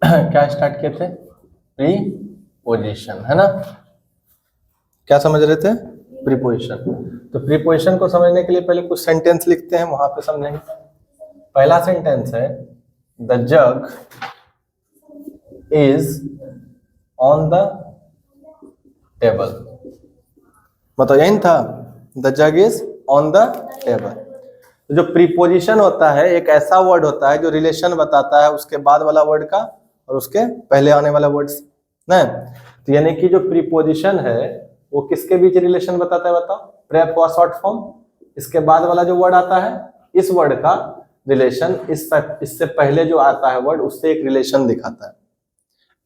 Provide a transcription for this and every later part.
क्या स्टार्ट किए थे? प्रीपोजिशन, है ना? क्या समझ रहे थे? प्रीपोजिशन। तो प्रीपोजिशन को समझने के लिए पहले कुछ सेंटेंस लिखते हैं, वहां पे समझेंगे। पहला सेंटेंस है the jug is on the table. मतलब यही था, the jug is on the table. जो प्रीपोजिशन होता है एक ऐसा वर्ड होता है जो रिलेशन बताता है उसके बाद वाला वर्ड का और उसके पहले आने वाला वर्ड से, ना? तो यानी कि जो प्रीपोजिशन है वो किसके बीच रिलेशन बताता है? बताओ। प्रेप हुआ शॉर्ट फॉर्म, इसके बाद वाला जो वर्ड आता है इस वर्ड का रिलेशन इससे पहले जो आता है वर्ड उससे एक रिलेशन दिखाता है।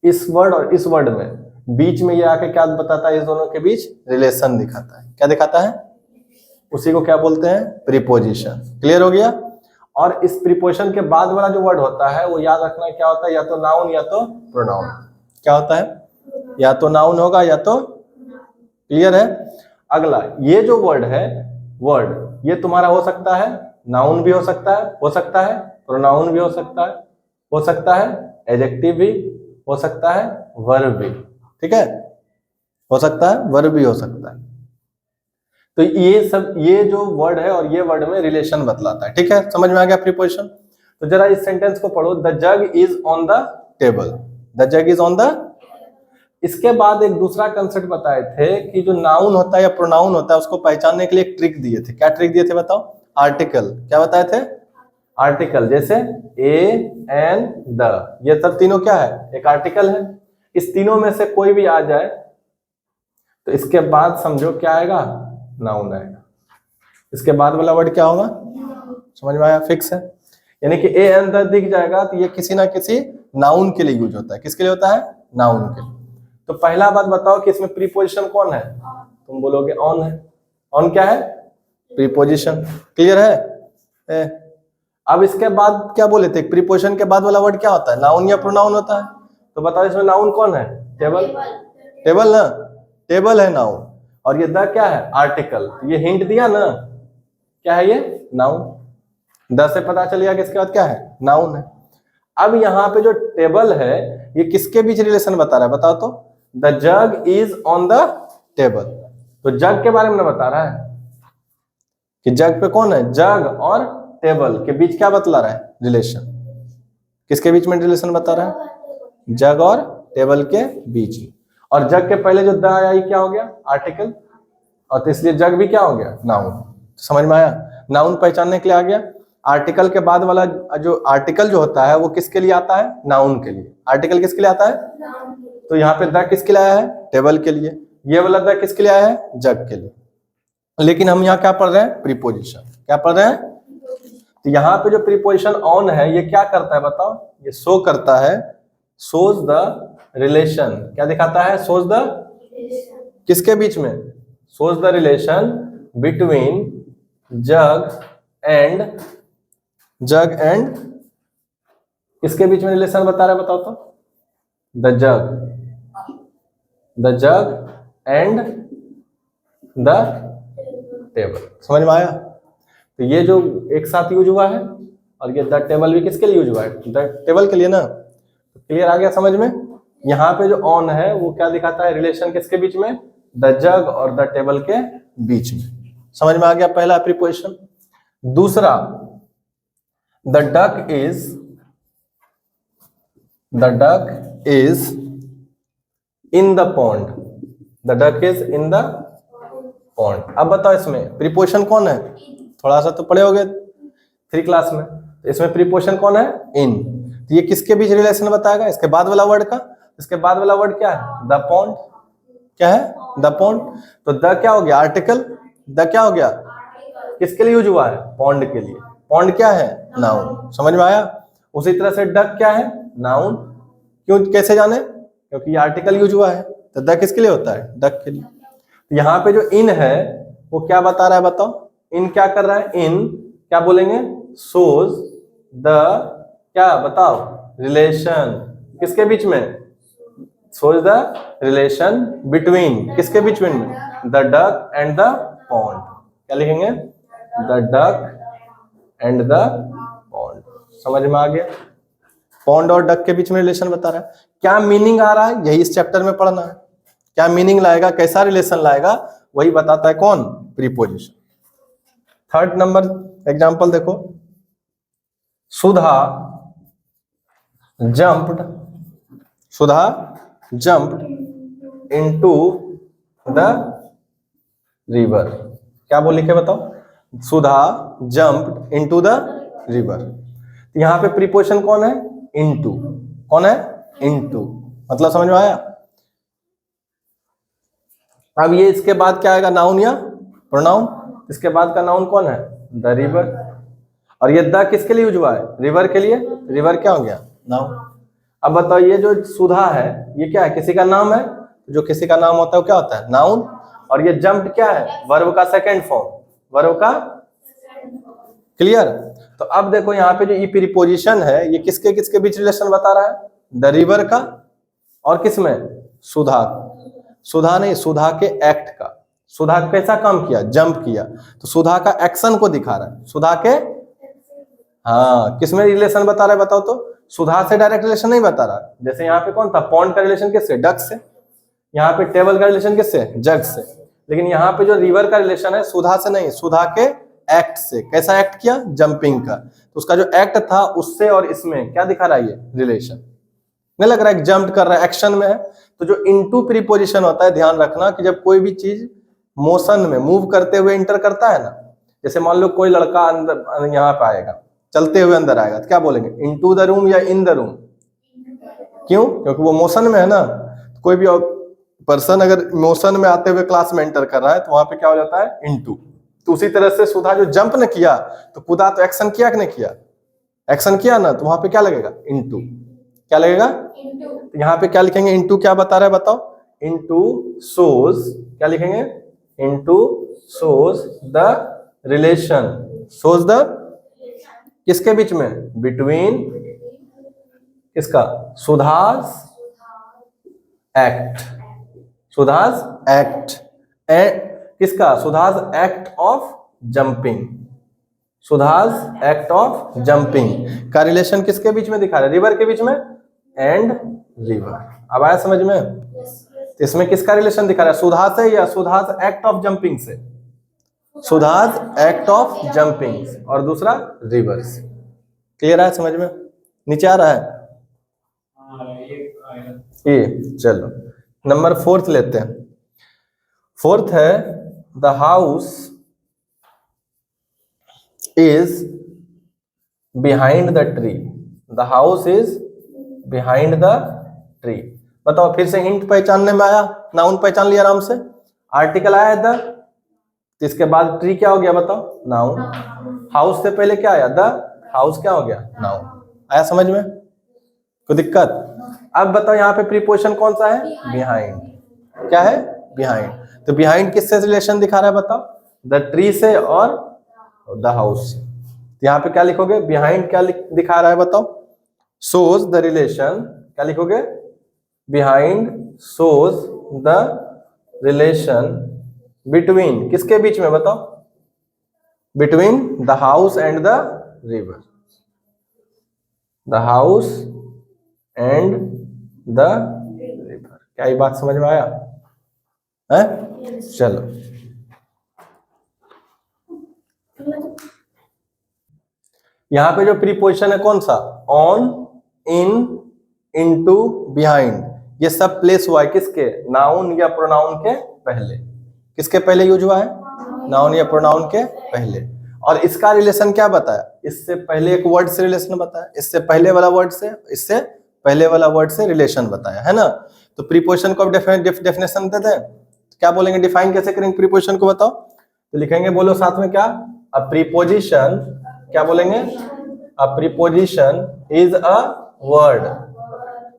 इस वर्ड और इस वर्ड में बीच में ये आके क्या बताता है? इस दोनों के बीच रिलेशन दिखाता है। क्या दिखाता है? उसी को क्या बोलते हैं? प्रीपोजिशन। क्लियर हो गया? और इस प्रीपोजिशन के बाद वाला जो वर्ड होता है वो याद रखना क्या होता है? या तो नाउन या तो प्रोनाउन। क्या होता है? या तो नाउन होगा या तो, क्लियर है? अगला ये जो वर्ड है, वर्ड ये तुम्हारा हो सकता है नाउन भी हो सकता है प्रोनाउन भी हो सकता है एडजेक्टिव भी हो सकता है, वर्ब भी, ठीक है? हो सकता है वर्ब भी हो सकता है। तो ये जो वर्ड है और ये वर्ड में रिलेशन बतलाता है, ठीक है? समझ में आ गया प्रीपोजिशन? तो जरा इस सेंटेंस को पढ़ो, the jug is on the table. The jug is on the. इसके बाद एक दूसरा कंसेप्ट बताए थे कि जो नाउन होता है या प्रोनाउन होता है उसको पहचानने के लिए एक ट्रिक दिए थे। क्या ट्रिक दिए थे बताओ? आर्टिकल। क्या बताए थे? आर्टिकल। जैसे ए एन द, ये सब तीनों क्या है? एक आर्टिकल है। इस तीनों में से कोई भी आ जाए तो इसके बाद समझो क्या आएगा? नाउन आएगा। इसके बाद वाला वर्ड क्या होगा? समझ में आया? फिक्स है। यानी कि ए एन द दिख जाएगा तो ये किसी ना किसी नाउन के लिए यूज होता है। किसके लिए होता है? नाउन के लिए। तो पहला बात बताओ कि इसमें प्रीपोजिशन कौन है? तुम बोलोगे ऑन है। ऑन क्या है? प्रीपोजिशन। क्लियर है? अब इसके बाद क्या बोले थे? प्रीपोजिशन के बाद वाला वर्ड क्या होता है? नाउन या प्रोनाउन होता है। तो बताओ इसमें नाउन कौन है? टेबल। टेबल ना? टेबल है नाउन। और ये द क्या है? आर्टिकल। ये हिंट दिया ना, क्या है ये? नाउन। द से पता चल गया कि इसके बाद क्या है? नाउन है। अब यहाँ पे जो टेबल है ये किसके बीच रिलेशन बता रहा है? बताओ तो। The jug is on the table. तो जग के बारे में बता रहा है कि जग पे कौन है? जग और टेबल के बीच क्या बतला रहा है? रिलेशन। किसके बीच में रिलेशन बता रहा है? जग और टेबल के बीच। और जग के पहले जो द आया ये क्या हो गया? आर्टिकल। और तो इसलिए जग भी क्या हो गया? नाउन। समझ में आया? नाउन पहचानने के लिए आ गया। आर्टिकल के बाद वाला जो आर्टिकल जो होता है वो किसके लिए आता है? नाउन के लिए। आर्टिकल किसके लिए आता है? तो यहाँ पे द किसके लिए आया है? टेबल के लिए। ये वाला द किसके लिए आया है? जग के लिए। लेकिन हम यहाँ क्या पढ़ रहे हैं? प्रीपोजिशन। क्या पढ़ रहे हैं? तो यहाँ पे जो प्रीपोजिशन ऑन है ये क्या करता है बताओ? ये शो करता है, शोज द रिलेशन। क्या दिखाता है? शोज द, किसके बीच में? Shows the relation between jug and किसके बीच में रिलेशन बता रहा है? बताओ तो। The jug and the table. समझ में आया? तो ये जो एक साथ यूज हुआ है और ये द टेबल भी किसके लिए यूज हुआ है? द टेबल के लिए ना। तो क्लियर आ गया समझ में? यहाँ पे जो ऑन है वो क्या दिखाता है? रिलेशन किसके बीच में? द जग और द टेबल के बीच में। समझ में आ गया पहला प्रीपोजिशन। दूसरा, the duck is in the pond. The duck is in the pond. अब बताओ इसमें प्रीपोजिशन कौन है? थोड़ा सा तो पढ़े होगे 3 क्लास में। तो इसमें प्रीपोजिशन कौन है? इन। तो ये किसके बीच रिलेशन बताएगा? इसके बाद वाला वर्ड का। इसके बाद वाला वर्ड क्या है? The pond. क्या है? The pond. तो द क्या हो गया? आर्टिकल। द क्या हो गया? किसके लिए यूज हुआ है? पॉन्ड के लिए। पॉन्ड क्या है? नाउन। समझ में आया? उसी तरह से डक क्या है? नाउन। क्यों? कैसे जाने? क्योंकि ये आर्टिकल यूज हुआ है। तो द किसके लिए होता है? डक के लिए। तो यहाँ पे जो इन है वो क्या बता रहा है बताओ? इन क्या कर रहा है? इन क्या बोलेंगे? शोज द, क्या बताओ? रिलेशन। किसके बीच में? शोज द रिलेशन बिटवीन, किसके बीच में? The duck and the pond. क्या लिखेंगे? The duck and the pond. समझ में आ गया? पॉन्ड और डक के बीच में रिलेशन बता रहा है। क्या मीनिंग आ रहा है, यही इस चैप्टर में पढ़ना है। क्या मीनिंग लाएगा, कैसा रिलेशन लाएगा, वही बताता है कौन, प्रीपोजिशन। थर्ड नंबर एग्जांपल देखो, सुधा जंप्ड इनटू द रिवर। क्या बोल लिखे बताओ, सुधा जंप्ड इनटू द रिवर। यहां पे प्रीपोजिशन कौन है, इनटू। कौन है, इनटू। मतलब समझ में आया। अब ये इसके बाद क्या आएगा, नाउन या प्रोनाउन। इसके बाद का नाउन कौन है, द रिवर। और ये द किसके लिए यूज हुआ है, रिवर के लिए। रिवर क्या हो गया, नाउन। अब बताओ ये जो सुधा है ये क्या है, किसी का नाम है। जो किसी का नाम होता है वो क्या होता है, नाउन। और ये जंप्ड क्या है, वर्ब का सेकंड फॉर्म, वर्ब का। क्लियर। तो अब देखो यहाँ पे जो ई प्रीपोजिशन है ये किसके किसके बीच रिलेशन बता रहा है, द रिवर का और किसमें, सुधा। सुधा नहीं, सुधा के एक्ट का। सुधा कैसा काम किया, जंप किया, तो सुधा का एक्शन को दिखा रहा है। सुधा के, हाँ, किसमें रिलेशन बता रहा है बताओ तो, सुधा से डायरेक्ट रिलेशन नहीं बता रहा। जैसे यहाँ पे कौन था, पॉन्ड का रिलेशन किससे, डक से। यहाँ पे टेबल का रिलेशन किससे, जग से। लेकिन यहाँ पे जो रिवर का रिलेशन है सुधा से नहीं, सुधा के एक्ट से। कैसा एक्ट किया, जंपिंग का। तो उसका जो एक्ट था उससे और इसमें क्या दिखा रहा है, ये रिलेशन। नहीं लग रहा है जंप कर रहा है, एक्शन में है। तो जो इनटू प्रीपोजिशन होता है, ध्यान रखना कि जब कोई भी चीज मोशन में मूव करते हुए इंटर करता है ना, जैसे मान लो कोई लड़का अंदर यहाँ पे आएगा, चलते हुए अंदर आएगा, तो क्या बोलेंगे, इनटू द रूम या इन द रूम। क्यों, क्योंकि वो मोशन में है ना। कोई भी पर्सन अगर मोशन में आते हुए क्लास में एंटर कर रहा है तो वहां पे क्या हो जाता है, इनटू। तो उसी तरह से सुधा जो जंप ने किया तो कूदा, तो एक्शन किया कि नहीं किया, एक्शन किया ना, तो वहां पे क्या लगेगा, इनटू। क्या लगेगा, इनटू। यहाँ पे क्या लिखेंगे, इनटू क्या बता रहा है बताओ, इनटू सोज, क्या लिखेंगे, into shows the relation. Shows the किसके बीच में, बिटवीन किसका, सुधाज एक्ट। सुधाज एक्ट किसका, Sudha's act of jumping. Sudha's act of jumping का रिलेशन किसके बीच में दिखा रहा है, रिवर के बीच में एंड रिवर। अब आया समझ में। तो इसमें किसका रिलेशन दिखा रहा है, सुधा से या सुधाज एक्ट ऑफ जंपिंग से। सुधाज एक्ट ऑफ जंपिंग और दूसरा रिवर से। क्लियर है, समझ में। नीचे आ रहा है ये। चलो नंबर फोर्थ लेते हैं। फोर्थ है, the house is behind the tree. The house is behind the tree. बताओ फिर से, हिंट पहचानने में आया, नाउन पहचान लिया आराम से, आर्टिकल आया द, इसके बाद ट्री क्या हो गया बताओ, नाउन। हाउस से पहले क्या आया, द हाउस क्या हो गया, नाउन। आया समझ में, कोई दिक्कत। अब बताओ यहाँ पे प्रीपोजिशन कौन सा है, बिहाइंड। क्या है, बिहाइंड। तो बिहाइंड किससे रिलेशन दिखा रहा है बताओ, द ट्री से और द हाउस से। तो यहाँ पे क्या लिखोगे, बिहाइंड क्या दिखा रहा है बताओ, shows the relation। क्या लिखोगे, behind shows the relation between किसके बीच में बताओ, between the house and the river। the house and the river। क्या ये बात समझ में आया है? चलो यहां पे जो प्रीपोजिशन है कौन सा, ऑन, इन, इनटू, बिहाइंड, ये सब प्लेस हुआ है किसके, नाउन या प्रोनाउन के पहले। किसके पहले यूज हुआ है, नाउन या प्रोनाउन के पहले। और इसका रिलेशन क्या बताया, इससे पहले एक वर्ड से रिलेशन बताया, इससे पहले वाला वर्ड से, इससे पहले वाला वर्ड से रिलेशन बताया, है ना। तो प्रीपोजिशन को डेफिनेशन दे दें, क्या बोलेंगे, डिफाइन कैसे करेंगे प्रीपोजिशन को बताओ। तो लिखेंगे, बोलो साथ में क्या, अ प्रीपोजिशन, क्या बोलेंगे, अ प्रीपोजिशन इज अ वर्ड।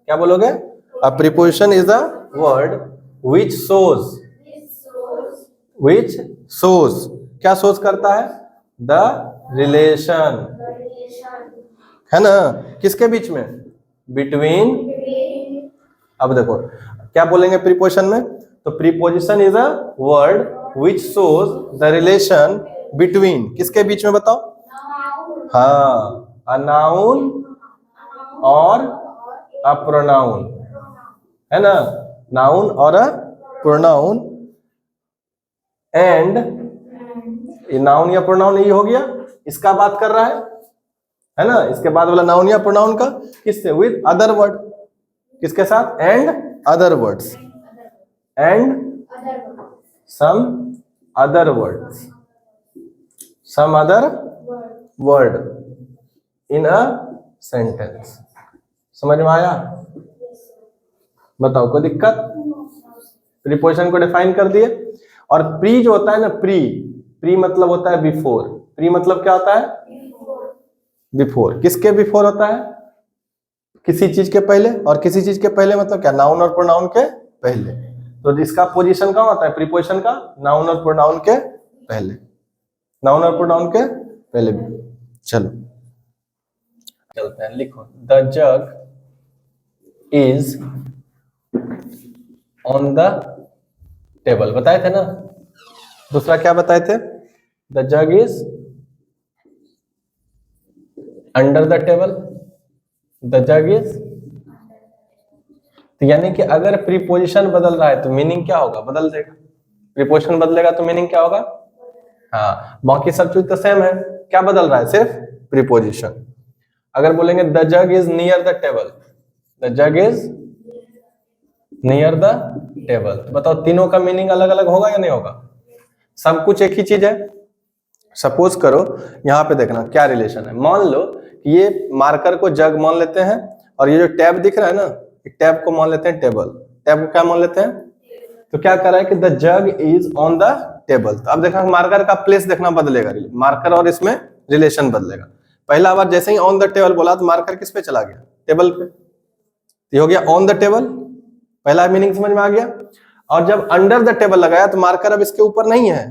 क्या बोलोगे, अ preposition is a word which shows, क्या shows करता है, द रिलेशन, है ना, किसके बीच में, बिटवीन। अब देखो क्या बोलेंगे प्रीपोजिशन में, तो preposition is a word which shows the relation between, किसके बीच में बताओ, हाँ, अ नाउन और अ प्रोनाउन, है ना, नाउन और अ प्रोनाउन, एंड ये नाउन या प्रोनाउन ये हो गया, इसका बात कर रहा है ना, इसके बाद वाला नाउन या प्रोनाउन का किससे, विद अदर वर्ड, किसके साथ, and other words, and some other words, some other word in a sentence. समझ में आया? बताओ कोई दिक्कत? प्रीपोजिशन को डिफाइन कर दिए। और प्री जो होता है ना, प्री मतलब होता है बिफोर। प्री मतलब क्या होता है? बिफोर। किसके बिफोर होता है? किसी चीज के पहले। और किसी चीज के पहले मतलब क्या? नाउन और प्रोनाउन के पहले। तो इसका पोजीशन कहाँ होता है प्रीपोजिशन का? नाउन और प्रोनाउन के पहले, नाउन और प्रोनाउन के पहले। चलो चलते हैं, लिखो the jug is on the table, बताए थे ना। दूसरा क्या बताए थे? The jug is under the table, the jug is. तो यानी कि अगर प्रीपोजिशन बदल रहा है तो मीनिंग क्या होगा? बदल देगा। प्रीपोजिशन बदलेगा तो मीनिंग क्या होगा? हाँ, बाकी सब चीज तो सेम है, क्या बदल रहा है? सिर्फ प्रीपोजिशन। अगर बोलेंगे the jug is near the table, the jug is near the table, तो बताओ तीनों का मीनिंग अलग अलग होगा या नहीं होगा? सब कुछ एक ही चीज है। सपोज करो यहाँ पे देखना क्या रिलेशन है। मान लो कि ये मार्कर को जग मान लेते हैं, और ये जो टैब दिख रहा है ना, टैब को मान लेते हैं टेबल। टैब को क्या मान लेते हैं? तो क्या कर रहा है कि the jug is on the table. तो अब देखना मार्कर का प्लेस देखना बदलेगा, मार्कर और इसमें रिलेशन बदलेगा। पहला बार जैसे ही ऑन द टेबल बोला तो मार्कर किस पे चला गया? टेबल पे। ये हो गया ऑन द टेबल, पहला मीनिंग समझ में आ गया। और जब अंडर द टेबल लगाया तो मार्कर अब इसके ऊपर नहीं है,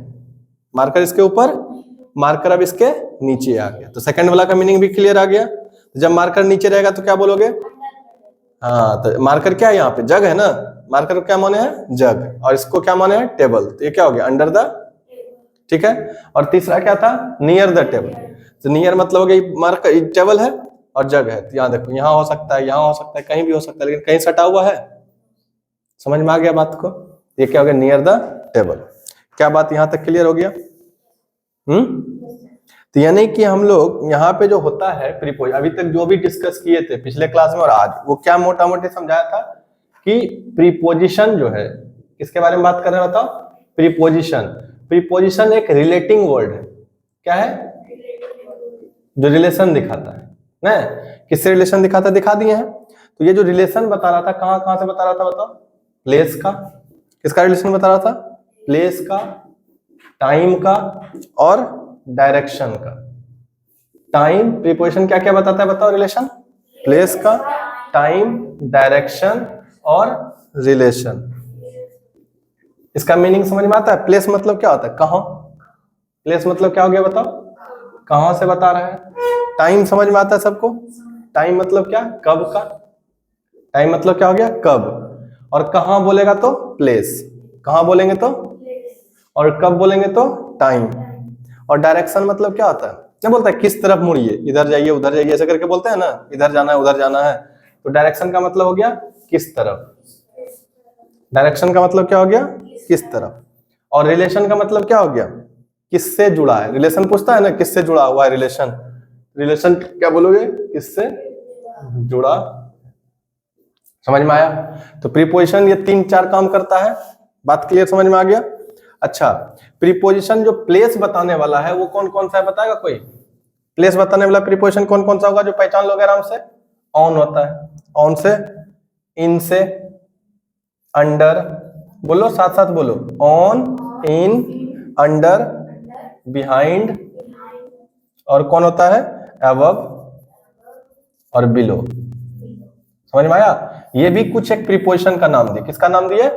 मार्कर इसके ऊपर, मार्कर अब इसके नीचे आ गया। तो सेकंड वाला का मीनिंग भी क्लियर आ गया। जब मार्कर नीचे रहेगा तो क्या बोलोगे? हाँ, तो मार्कर क्या है यहाँ पे? जग है ना, मार्कर को क्या माने हैं? जग, और इसको क्या माने हैं? टेबल। तो ये क्या हो गया? अंडर द, ठीक है। और तीसरा क्या था? Near the table. तो नियर मतलब हो गया मार्कर टेबल है और जग है, तो यहाँ देखो, यहाँ हो सकता है, यहाँ हो सकता है, कहीं भी हो सकता है, लेकिन कहीं सटा हुआ है। समझ में आ गया बात को? ये क्या हो गया? Near the table. क्या बात यहाँ तक क्लियर हो गया? तो यानी कि हम लोग यहाँ पे जो होता है प्रीपोजिशन, अभी तक जो भी डिस्कस किए थे पिछले क्लास में और आज, वो क्या मोटा मोटी समझाया था कि प्रीपोजिशन जो है, किसके बारे में बात कर रहे हैं बताओ? प्रीपोजिशन। प्रीपोजिशन एक रिलेटिंग वर्ड है। क्या है? जो रिलेशन दिखाता है ना। किससे रिलेशन दिखाता है? दिखा दिए हैं। तो ये जो रिलेशन बता रहा था, कहां कहां से बता रहा था बताओ? प्लेस का। किसका रिलेशन बता रहा था? प्लेस का, टाइम का और डायरेक्शन का। टाइम, प्रीपोजिशन क्या क्या बताता है बताओ? रिलेशन, प्लेस का, टाइम, डायरेक्शन और रिलेशन। इसका मीनिंग समझ में आता है? प्लेस मतलब क्या होता है? कहां। प्लेस मतलब क्या हो गया बताओ? कहां से बता रहा है। टाइम समझ में आता है सबको? टाइम मतलब क्या? कब का। टाइम मतलब क्या हो गया? कब। और कहां बोलेगा तो प्लेस, कहां बोलेंगे तो, और कब बोलेंगे तो टाइम। और डायरेक्शन मतलब क्या होता है? क्या बोलता है? किस तरफ मुड़िए, इधर जाइए उधर जाइए, ऐसे करके बोलते हैं ना, इधर जाना है उधर जाना है। तो डायरेक्शन का मतलब हो गया किस तरफ। डायरेक्शन का मतलब क्या हो गया? किस तरफ। और रिलेशन का मतलब क्या हो गया? किससे जुड़ा है। रिलेशन पूछता है ना, किससे जुड़ा हुआ है रिलेशन। रिलेशन क्या बोलोगे? किससे जुड़ा। समझ में आया? तो प्रीपोजिशन ये 3-4 काम करता है। बात क्लियर, समझ में आ गया? अच्छा, प्रीपोजिशन जो प्लेस बताने वाला है वो कौन कौन सा है बताएगा कोई? प्लेस बताने वाला प्रीपोजिशन कौन कौन सा होगा जो पहचान लोगे आराम से? ऑन होता है, ऑन से, इन से, अंडर, बोलो साथ साथ बोलो, ऑन, इन, अंडर, बिहाइंड, और कौन होता है? अबव और बिलो। समझ में आया? ये भी कुछ एक प्रीपोजिशन का नाम दिए। किसका नाम दिए?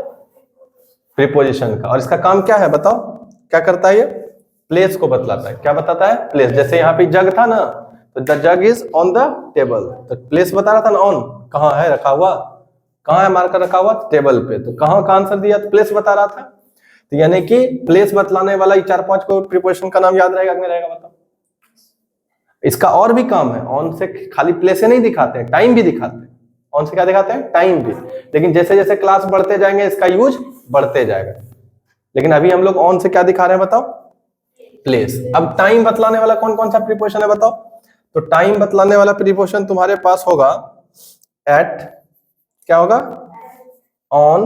प्रीपोजिशन का। और इसका काम क्या है बताओ? क्या करता है ये? प्लेस को बतलाता है। क्या बताता है? प्लेस। जैसे यहाँ पे जग था ना, तो the jug is on the table, तो प्लेस बता रहा था ना, ऑन कहाँ है रखा हुआ, कहाँ है मार्कर रखा हुआ? टेबल पे। तो कहाँ का आंसर दिया? तो प्लेस बता रहा था। तो यानी कि प्लेस बतलाने वाला 4-5 को प्रीपोजिशन का नाम याद रहेगा कि नहीं रहेगा बताओ? इसका और भी काम है, ऑन से खाली प्ले से नहीं दिखाते हैं, टाइम भी दिखाते हैं। ऑन से क्या दिखाते हैं? टाइम भी। लेकिन जैसे जैसे क्लास बढ़ते जाएंगे इसका यूज बढ़ते जाएगा। लेकिन अभी हम लोग ऑन से क्या दिखा रहे हैं बताओ? प्लेस। अब टाइम बतलाने वाला कौन कौन सा प्रीपोजिशन है बताओ? तो टाइम बतलाने वाला प्रीपोजिशन तुम्हारे पास होगा एट, क्या होगा? ऑन,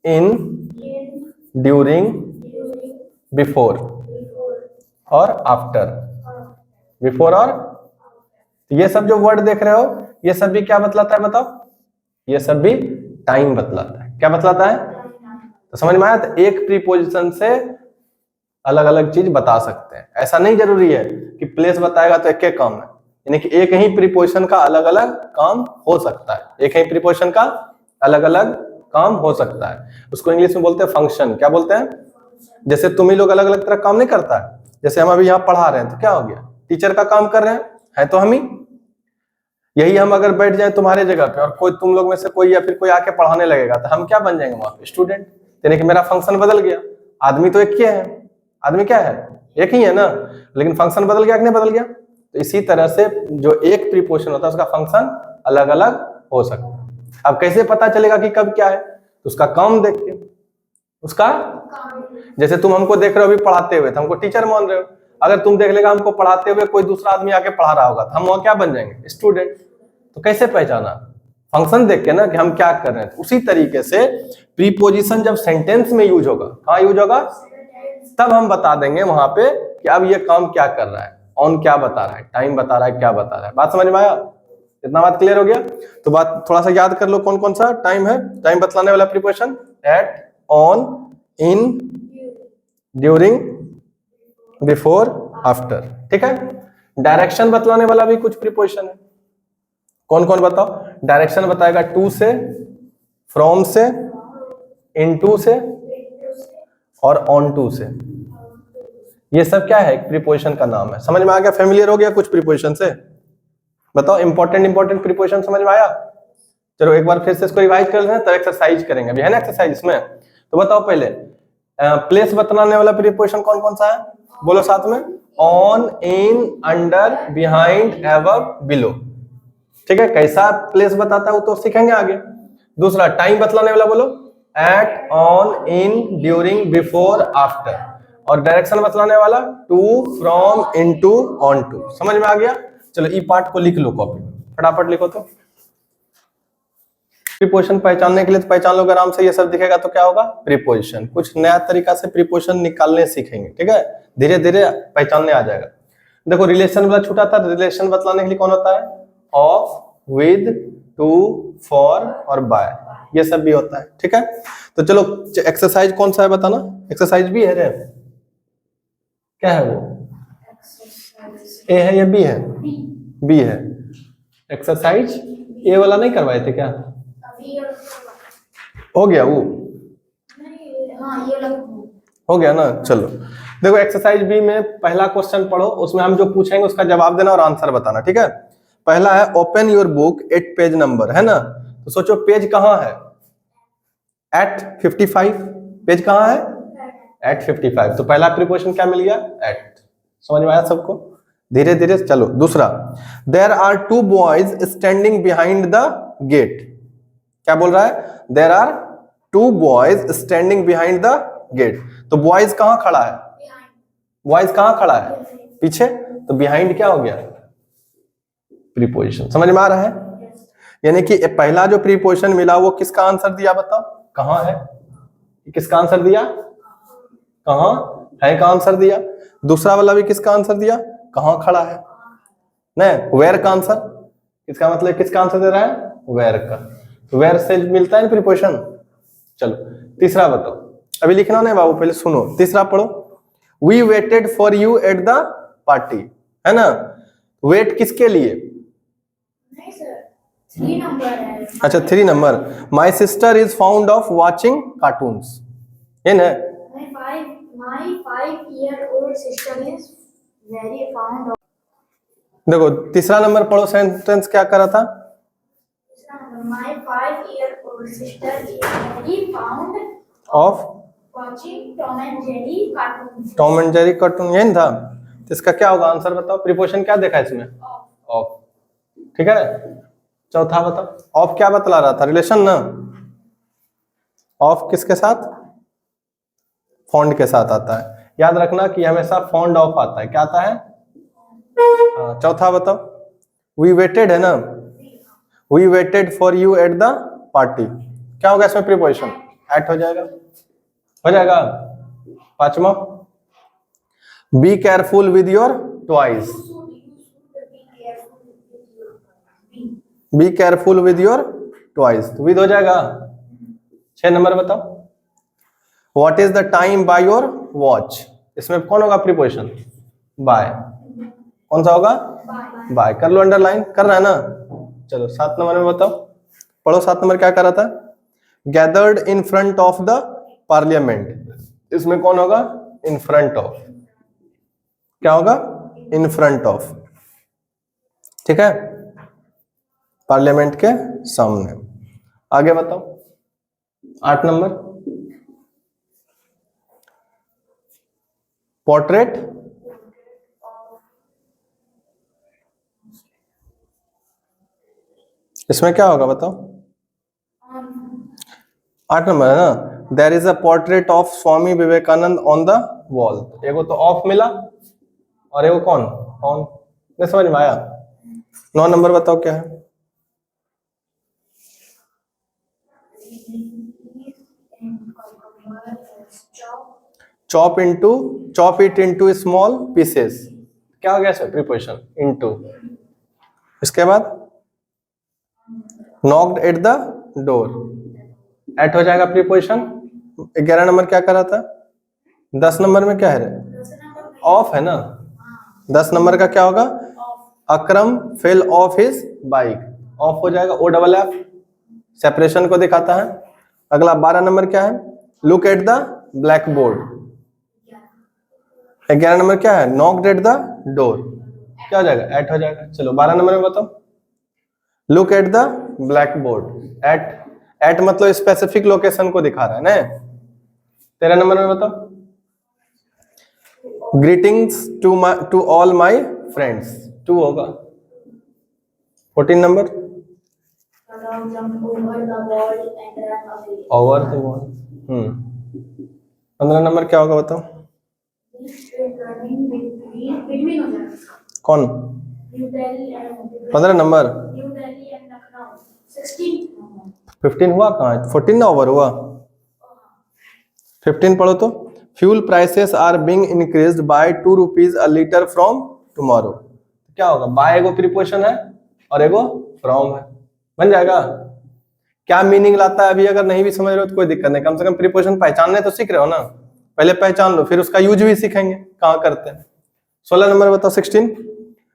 इन, ड्यूरिंग, बिफोर और आफ्टर। बिफोर और ये सब जो वर्ड देख रहे हो ये सब भी क्या बतलाता है बताओ? ये सब भी टाइम बतलाता है। क्या बतलाता है? तो समझ में आया? तो एक प्रीपोजिशन से अलग अलग चीज बता सकते हैं। ऐसा नहीं जरूरी है कि प्लेस बताएगा तो एक काम है, यानी कि एक ही प्रीपोजिशन का अलग अलग काम हो सकता है। एक ही प्रीपोजिशन का अलग अलग काम हो सकता है। उसको इंग्लिश में बोलते हैं फंक्शन। क्या बोलते हैं? जैसे तुम ही लोग अलग अलग तरह काम नहीं करता है। जैसे हम अभी यहाँ पढ़ा रहे हैं तो क्या हो गया? टीचर का काम कर रहे हैं तो हम ही। यही हम अगर बैठ जाए तुम्हारे जगह पे और कोई तुम लोग में से कोई या फिर कोई आके पढ़ाने लगेगा तो हम क्या बन जाएंगे वहां पे? स्टूडेंट। यानी कि मेरा फंक्शन बदल गया। आदमी तो एक ही है, आदमी क्या है? एक ही है ना, लेकिन फंक्शन बदल गया कि नहीं बदल गया? तो इसी तरह से जो एक प्रीपोजिशन होता है उसका फंक्शन अलग अलग हो सकता है। अब कैसे पता चलेगा कि कब क्या है? तो उसका काम देख के, उसका जैसे तुम हमको देख रहे हो अभी पढ़ाते हुए तो हमको टीचर मान रहे हो। अगर तुम देख लेगा हमको पढ़ाते हुए कोई दूसरा आदमी आके पढ़ा रहा होगा तो हम वहां क्या बन जाएंगे? स्टूडेंट। तो कैसे पहचाना? फंक्शन देख के ना कि हम क्या कर रहे हैं। उसी तरीके से प्रीपोजिशन जब सेंटेंस में यूज होगा, कहाँ यूज होगा? तब हम बता देंगे वहां पे कि अब ये काम क्या कर रहा है। ऑन क्या बता रहा है, टाइम बता रहा है, क्या बता रहा है। बात समझ में आया? इतना बात क्लियर हो गया? तो बात थोड़ा सा याद कर लो कौन कौन सा टाइम है। टाइम बतलाने वाला preposition at, on, in, during, before, after. ठीक है। डायरेक्शन बतलाने वाला भी कुछ प्रीपोजिशन है। कौन कौन बताओ? डायरेक्शन बताएगा टू से, फ्रॉम से, इनटू से और ऑन टू से। ये सब क्या है? एक प्रीपोजिशन का नाम है। समझ में आ गया? फेमिलियर हो गया कुछ प्रीपोजिशन से? बताओ इंपॉर्टेंट प्रीपोजिशन समझ में आया? चलो एक बार फिर से इसको रिवाइज कर लेते हैं, तब एक्सरसाइज करेंगे। अभी है ना एक्सरसाइज इसमें? तो बताओ पहले प्लेस बतलाने वाला प्रीपोजिशन कौन कौन सा है? बोलो साथ में। On, in, under, behind, above, below. ठीक है। कैसा प्लेस बताता है वो तो सीखेंगे आगे। दूसरा टाइम बतलाने वाला बोलो at, on, in, during, before, after. और डायरेक्शन बतलाने वाला to, from, into, on to. समझ में आ गया? चलो ई पार्ट को लिख लो कॉपी में, फटाफट लिखो। तो प्रीपोजिशन पहचानने के लिए तो पहचान लोगे आराम से। ये सब दिखेगा तो क्या होगा? प्रीपोजिशन। कुछ नया तरीका से प्रीपोजिशन निकालने सीखेंगे। ठीक है। धीरे धीरे पहचानने आ जाएगा। देखो रिलेशन वाला छूटा था। रिलेशन बतलाने के लिए कौन होता है? ऑफ, विद, टू, फॉर और बाय। ये सब भी होता है। ठीक है। तो चलो एक्सरसाइज कौन सा है बताना। एक्सरसाइज भी है रे? क्या है वो? ए है या बी है? बी है। एक्सरसाइज ए वाला नहीं करवाए थे क्या? हो गया वो? हो गया ना। चलो देखो एक्सरसाइज बी में पहला क्वेश्चन पढ़ो। उसमें हम जो पूछेंगे उसका जवाब देना और आंसर बताना। ठीक है। पहला है open your book at page number, है ना? तो सोचो पेज कहाँ है? एट 55। पेज कहाँ है? एट 55। तो पहला प्रीपोजिशन क्या मिल गया? एट। समझ में आया सबको? धीरे धीरे चलो। दूसरा, there are two boys standing behind the gate. क्या बोल रहा है? There are two boys standing behind the gate. तो बॉयज कहाँ खड़ा है? बॉयज कहाँ खड़ा है? पीछे। तो बिहाइंड क्या हो गया? प्रीपोजिशन। समझ में आ रहा है? यानी कि पहला जो प्रीपोजिशन मिला वो किसका आंसर दिया बताओ? कहाँ है? किसका आंसर दिया? कहाँ है का आंसर दिया। दूसरा वाला भी किसका आंसर दिया? कहाँ खड़ा है। नहीं, वेयर का आंसर। इसका मतलब किसका आंसर दे रहा है? वेयर का। तो वेयर से मिलता है प्रीपोजिशन। चलो तीसरा बताओ। अभी लिखना नहीं बाबू, पहले सुनो। तीसरा पढ़ो। We waited for you at the party, है ना? वेट किसके लिए? नहीं सर, 3 नंबर है। अच्छा 3 number. My sister is found of watching cartoons. ये ना? My 5-year-old sister is very fond of. देखो तीसरा नंबर पढ़ो। सेंटेंस क्या करा था? My 5-year-old sister is very fond of watching Tom and Jerry cartoons. Tom and Jerry cartoon. यही था। इसका क्या होगा आंसर बताओ, प्रीपोजिशन क्या देखा इसमें, ऑफ। ठीक है, चौथा बताओ, ऑफ क्या बतला रहा था, रिलेशन ना, ऑफ किसके साथ, फॉन्ड के साथ आता है, याद रखना कि हमेशा फॉन्ड ऑफ आता है, क्या आता है। हाँ, चौथा बताओ, वी वेटेड है ना, we waited for you at the party, क्या होगा इसमें प्रीपोजिशन, एट हो जाएगा, हो जाएगा। पांचवा, be careful with your toys, be careful with your toys, with हो जाएगा। 6 नंबर बताओ, what is the time by your watch, इसमें कौन होगा प्रीपोजिशन, बाय, कौन सा होगा, बाय, कर लो अंडरलाइन, कर रहा है ना। चलो 7 नंबर में बताओ, पढ़ो 7 नंबर क्या कर रहा था, gathered in front of the parliament, इसमें कौन होगा, इन फ्रंट ऑफ, क्या होगा, इन फ्रंट ऑफ, ठीक है, पार्लियामेंट के सामने। आगे बताओ 8 नंबर, पोर्ट्रेट, इसमें क्या होगा बताओ, 8 नंबर है ना, there is a portrait of Swami Vivekananda on the wall, एगो तो ऑफ मिला और एगो कौन, ऑन, नहीं समझ में आया। 9 नंबर बताओ क्या है, chop it into small pieces, क्या हो गया सर प्रीपोजिशन, इनटू। इसके बाद knocked at the door, at हो जाएगा प्रीपोजिशन। 11 नंबर क्या कर रहा था, 10 नंबर में क्या है रे, ऑफ है ना, 10 नंबर का क्या होगा, Akram fell off his bike, off हो जाएगा, ओ डबल एफ, सेपरेशन को दिखाता है। अगला 12 नंबर क्या है, look at the black board, 11 number क्या है, नॉक्ड एट द डोर, क्या हो जाएगा, एट हो जाएगा। चलो 12 नंबर में बताओ, look at the black board, at मतलब स्पेसिफिक लोकेशन को दिखा रहा है ना। 13 नंबर में बताओ, greetings to all my friends, 2 होगा। 14 number, over the wall, 15 number क्या होगा बताओ, कौन, 15 नंबर, 15 हुआ कहाँ है, 14 ना ओवर हुआ, 15 पढ़ो तो, fuel prices are being increased by 2 rupees a litre from tomorrow, क्या होगा, बाय एगो प्रीपोजिशन है और एगो फ्रॉम है, बन जाएगा। क्या मीनिंग लाता है अभी अगर नहीं भी समझ रहे हो तो कोई दिक्कत नहीं, कम से कम प्रीपोजिशन पहचानने तो सीख रहे हो ना, पहले पहचान लो फिर उसका यूज भी सीखेंगे कहाँ करते हैं। 16 नंबर बताओ, 16,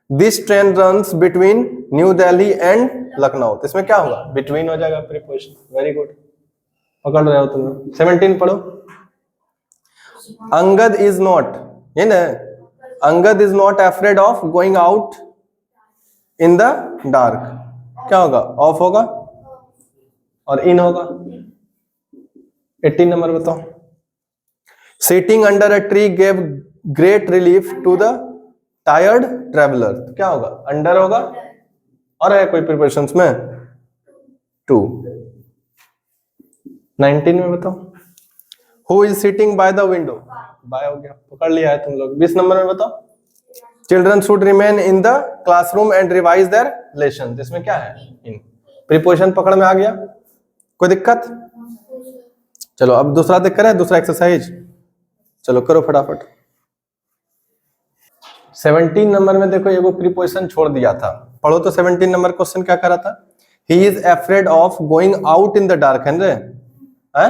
this train runs between new Delhi and Lucknow, तो इसमें क्या होगा, बिटवीन हो जाएगा प्रीपोजिशन, वेरी गुड, पकड़ रहे हो तुम। 17 पढ़ो, अंगद इज नॉट, ये ना, Angad is not afraid of going out in the dark, क्या होगा, ऑफ होगा और इन होगा। 18 नंबर बताओ, sitting under a tree gave great relief to the tired traveller, क्या होगा, अंडर होगा और है कोई प्रीपोजिशंस में, 2। 19 में बताओ, who is sitting by the window, by हो गया, पकड़ लिया है तुम लोग। 20 नंबर में बताओ, children should remain in the classroom and revise there lesson, इसमें क्या है, इन, प्रीपोजिशन पकड़ में आ गया, कोई दिक्कत। चलो अब दूसरा देख करें, दूसरा एक्सरसाइज, चलो करो फटाफट। 17 नंबर में देखो एगो प्रीपोजिशन छोड़ दिया था, पढ़ो तो 17 नंबर क्वेश्चन क्या कर रहा था, he is afraid of going out in the dark, है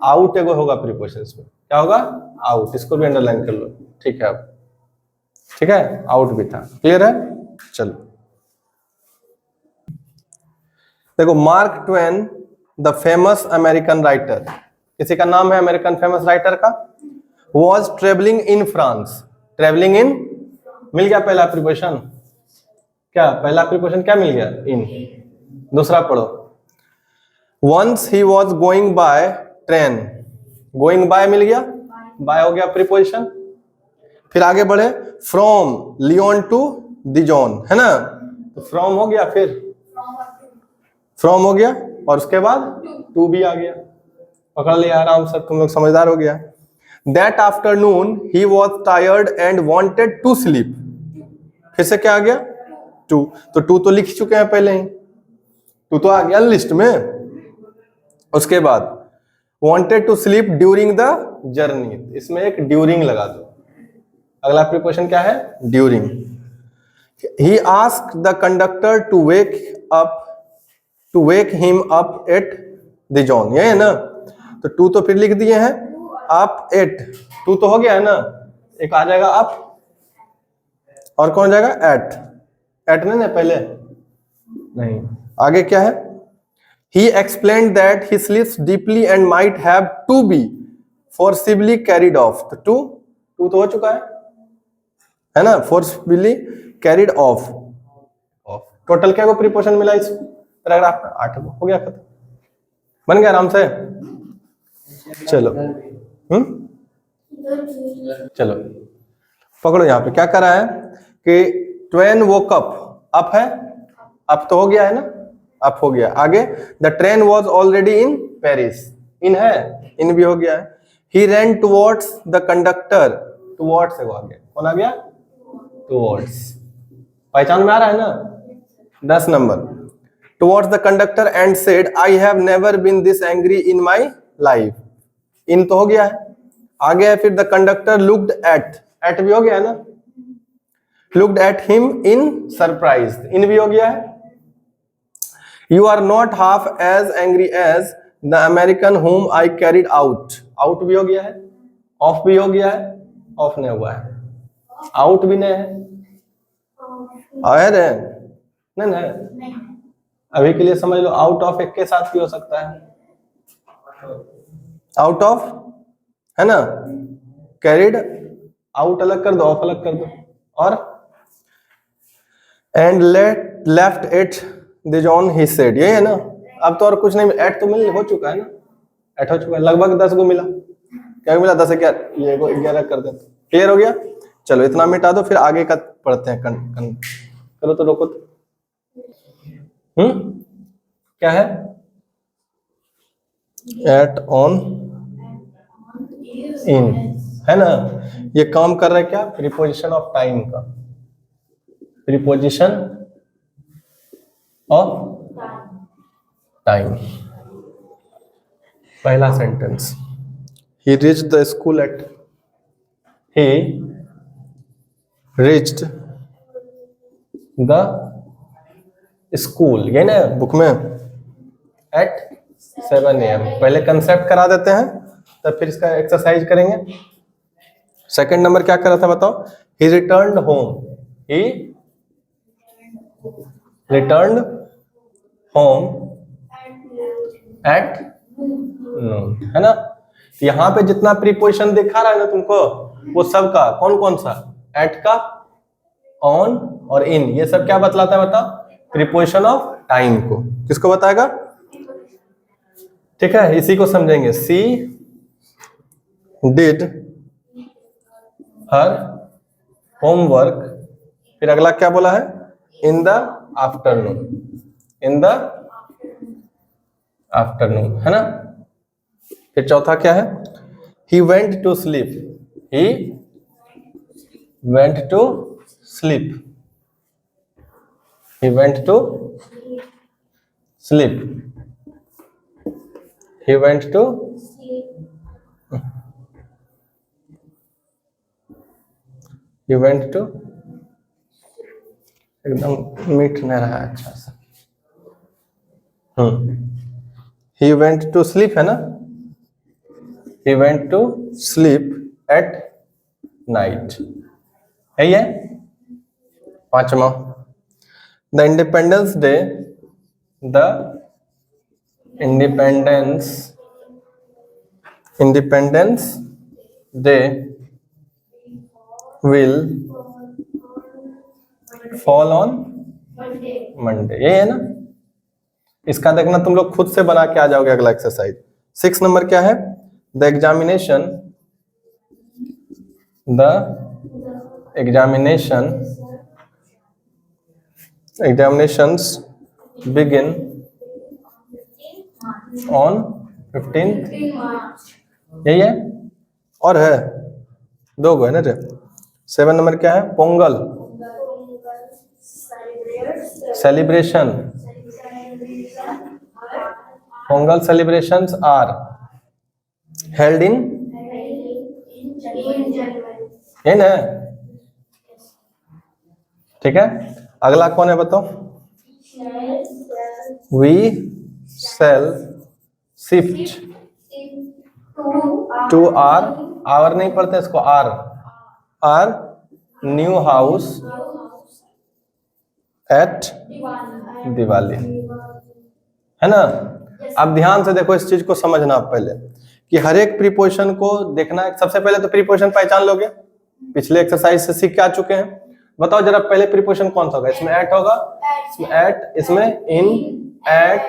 आउट एगो होगा प्रीपोजिशन इसमें, क्या होगा, आउट, इसको भी अंडरलाइन कर लो, ठीक है। अब ठीक है, आउट भी था, क्लियर है। चलो देखो, Mark Twain the famous American writer, किसी का नाम है अमेरिकन फेमस राइटर का, was travelling in France, travelling in, मिल गया पहला प्रीपोजिशन, क्या पहला प्रीपोजिशन क्या मिल गया, इन। दूसरा पढ़ो, once he was going by train, going by मिल गया, बाय हो गया प्रीपोजिशन। फिर आगे बढ़े, फ्रॉम लियोन टू दिजोन, है ना, तो फ्रॉम हो गया, फिर फ्रॉम हो गया, और उसके बाद टू भी आ गया। पकड़ लिया आराम से, तुम लोग समझदार हो गया। That afternoon he was tired and wanted to sleep, फिर से क्या आ गया, टू, तो टू तो लिख चुके हैं पहले ही, टू तो आ गया लिस्ट में। उसके बाद wanted to sleep during the journey, इसमें एक ड्यूरिंग लगा दो। अगला प्रीपोजिशन क्या है, during. He asked the conductor to wake him up at Dijon, ये है ना, तो टू तो फिर लिख दिए हैं, अप एट, टू तो हो गया है ना, एक आ जाएगा अप, और कौन जाएगा एट, एट नहीं पहले नहीं, आगे क्या है, he explained that he sleeps deeply and might have to be forcibly carried off, तो टू तो हो चुका है ना, forcibly carried off, टोटल क्या को प्रीपोजिशन मिला इस पैराग्राफ में, 8 हो गया, खत्म, बन गया आराम से। चलो चलो पकड़ो, यहाँ पे क्या कर रहा है कि ट्वेन वोक अप है, अप तो हो गया है ना, अप हो गया, आगे the train was already in Paris, in है, इन भी हो गया है। He ran towards the conductor, towards है वो, आगे कौन आ गया, टुवर्ड्स, पहचान में आ रहा है ना, 10 number, towards the conductor and said I have never been this angry in my life, in तो हो गया है, आगे है फिर द कंडक्टर लुक्ड एट भी हो गया है ना, looked at him in surprise, in भी हो गया है। You are not half as angry as the American whom I carried out, out भी हो गया है, off भी हो गया है, off नहीं हुआ है, out भी नहीं है, है नहीं, अभी के लिए समझ लो, आउट ऑफ एक के साथ भी हो सकता है, आउट ऑफ है ना, कैरिड आउट अलग कर दो, ऑफ अलग कर दो, और and left it Dijon he said, ये है ना, अब तो और कुछ नहीं, एट तो मिल हो चुका है ना, एट हो चुका है, लगभग 10 को मिला, क्या मिला, 10 11, ये को 11 कर देते, क्लियर हो गया। चलो इतना मिटा दो, फिर आगे का पढ़ते हैं, करो तो रोको तो, क्या है, एट ऑन इन, है ना, ये काम कर रहा है क्या, प्रीपोजिशन ऑफ टाइम का, प्रीपोजिशन ऑफ टाइम। पहला sentence, he reached the school at, he reached the school, ये ना बुक में, at 7 AM, पहले कंसेप्ट करा देते हैं, तब फिर इसका एक्सरसाइज करेंगे। सेकंड नंबर क्या कर रहा था बताओ, he returned home, he returned home at noon, है ना, यहाँ पे जितना प्रीपोजिशन दिखा रहा है ना तुमको, वो सब का कौन कौन सा, एट का, ऑन और इन, ये सब क्या बतलाता है बताओ, प्रीपोजिशन ऑफ टाइम को, किसको बताएगा, ठीक है, इसी को समझेंगे। सी डिड हर होमवर्क, फिर अगला क्या बोला है, in the afternoon, in the afternoon, है ना, फिर चौथा क्या है, he went to sleep, he went to sleep, he went to sleep, he went to, he went to, एकदम मीठ नहीं रहा है अच्छा सा, he went to sleep है ना, he went to sleep at night, है ये। पांचवा, the independence day, the independence day will fall on Monday, ये है ना, इसका देखना तुम लोग खुद से बना के आ जाओगे अगला एक्सरसाइज। 6 नंबर क्या है, the examination examinations begin on 15 यही है और है 2 गो है ना रे। 7 नंबर क्या है? Pongal celebration. Pongal celebrations are held in है। ठीक है, अगला कौन है बताओ? We shall shift to our नहीं पढ़ते इसको, our new house at Diwali, है ना। अब ध्यान से देखो, इस चीज को समझना आप पहले कि हर एक प्रीपोजिशन को देखना है। सबसे पहले तो प्रीपोजिशन पहचान लोगे, पिछले एक्सरसाइज से सीख के आ चुके हैं। बताओ जरा पहले प्रीपोजिशन कौन सा होगा? इसमें एट होगा, इसमें एट, इसमें इन, एट,